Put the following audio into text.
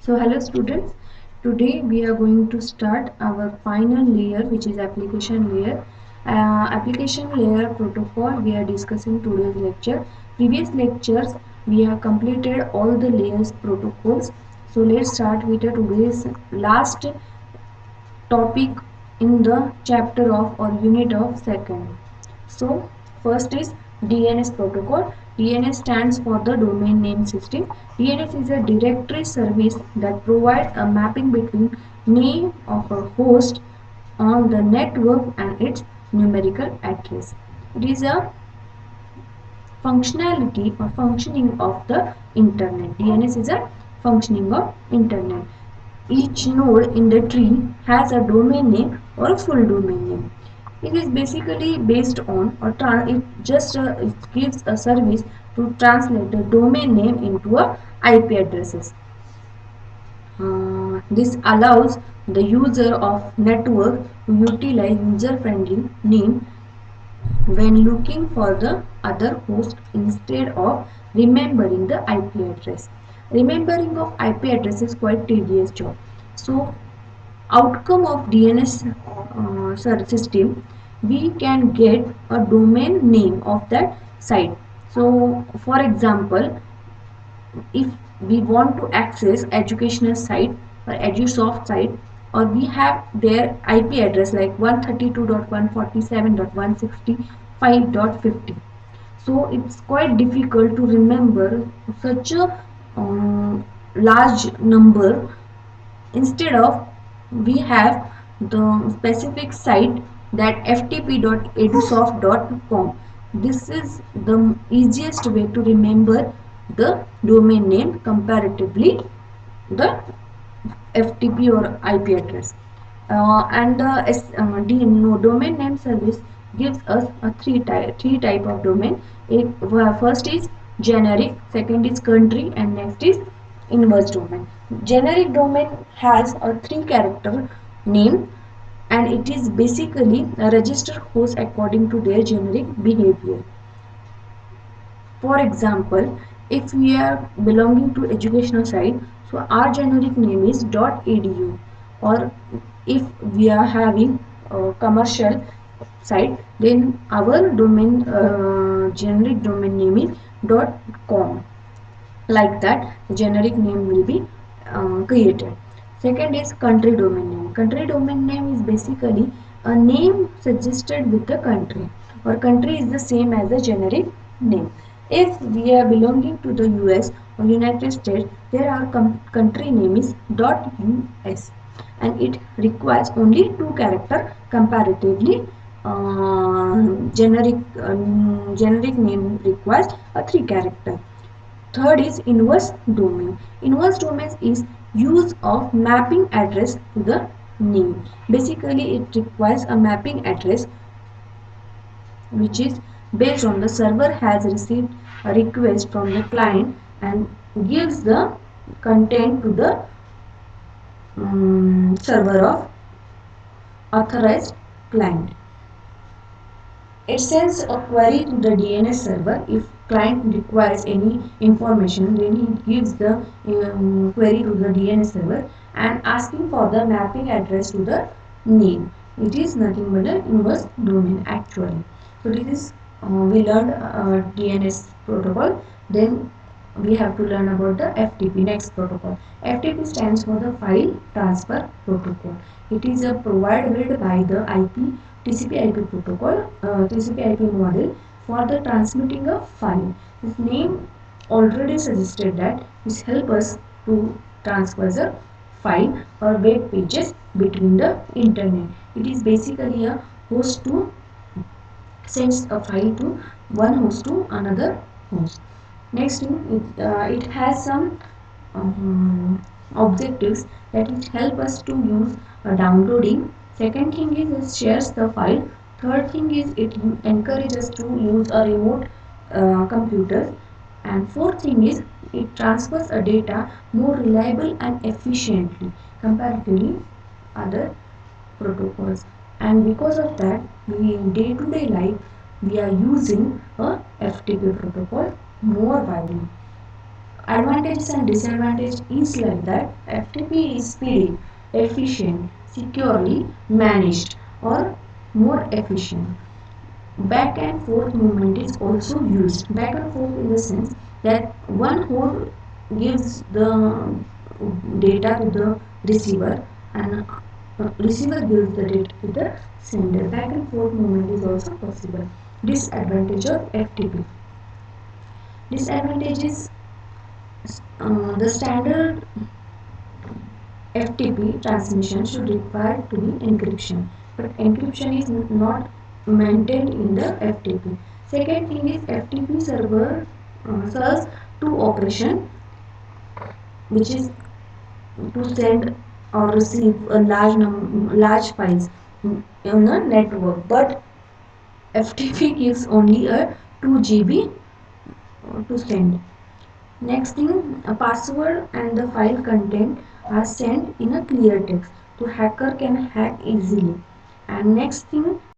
So hello students, today we are going to start our final layer, which is application layer. Application layer protocol we are discussing today's lecture. Previous lectures we have completed all the layers protocols. So let's start with today's last topic in the chapter of or unit of second. So first is DNS protocol. DNS stands for the domain name system. DNS is a directory service that provides a mapping between name of a host on the network and its numerical address. It is a functionality or functioning of the internet. DNS is a functioning of internet. Each node in the tree has a domain name or a full domain name. It is basically based on or it gives a service to translate the domain name into a IP addresses. This allows the user of network to utilize user-friendly name when looking for the other host instead of remembering the IP address. Remembering of IP address is quite tedious job. So outcome of DNS system, we can get a domain name of that site. So for example, if we want to access educational site or EduSoft site, or we have their IP address like 132.147.165.50, so it's quite difficult to remember such a large number. Instead of, we have the specific site that ftp.edusoft.com. This is the easiest way to remember the domain name comparatively the FTP or IP address. And the domain name service gives us a three type of domain. First is generic, second is country, and next is inverse domain. Generic domain has a 3-character name, and it is basically a registered host according to their generic behavior. For example, if we are belonging to educational site, so our generic name is .edu, or if we are having a commercial site, then our domain generic domain name is .com. Like that, the generic name will be created. Second is country domain name. Country domain name is basically a name suggested with the country, or country is the same as the generic name. If we are belonging to the US or United States, there our country name is .us, and it requires only 2-character comparatively. Generic name requires a 3-character. Third is inverse domain. Inverse domain is use of mapping address to the name. Basically, it requires a mapping address which is based on the server has received a request from the client and gives the content to the server of authorized client. It sends a query to the DNS server. If client requires any information, then he gives the query to the DNS server and asking for the mapping address to the name. It is nothing but an inverse domain actually. So this is we learned DNS protocol. Then we have to learn about the FTP, next protocol. FTP stands for the File Transfer Protocol. It is a provided by the TCP/IP protocol, TCP/IP model for the transmitting a file. This name already suggested that this helps us to transfer the file or web pages between the internet. It is basically a host to sends a file to one host to another host. Next, it has some objectives that it help us to use downloading. Second thing is it shares the file. Third thing is it encourages to use a remote computer. And fourth thing is it transfers a data more reliable and efficiently comparatively other protocols. And because of that, we in day-to-day life we are using a FTP protocol more widely. Advantages and disadvantage is like that FTP is speedy, efficient, securely managed or more efficient. Back and forth movement is also used. Back and forth in the sense that one host gives the data to the receiver and receiver gives the data to the sender. Back and forth movement is also possible. Disadvantage of FTP. Disadvantage is the standard FTP transmission should require to be encryption, but encryption is not maintained in the FTP. Second thing is FTP server serves two operation, which is to send or receive a large files on a network, but FTP gives only a 2 GB to send. Next thing, a password and the file content are sent in a clear text, so hacker can hack easily. And next thing,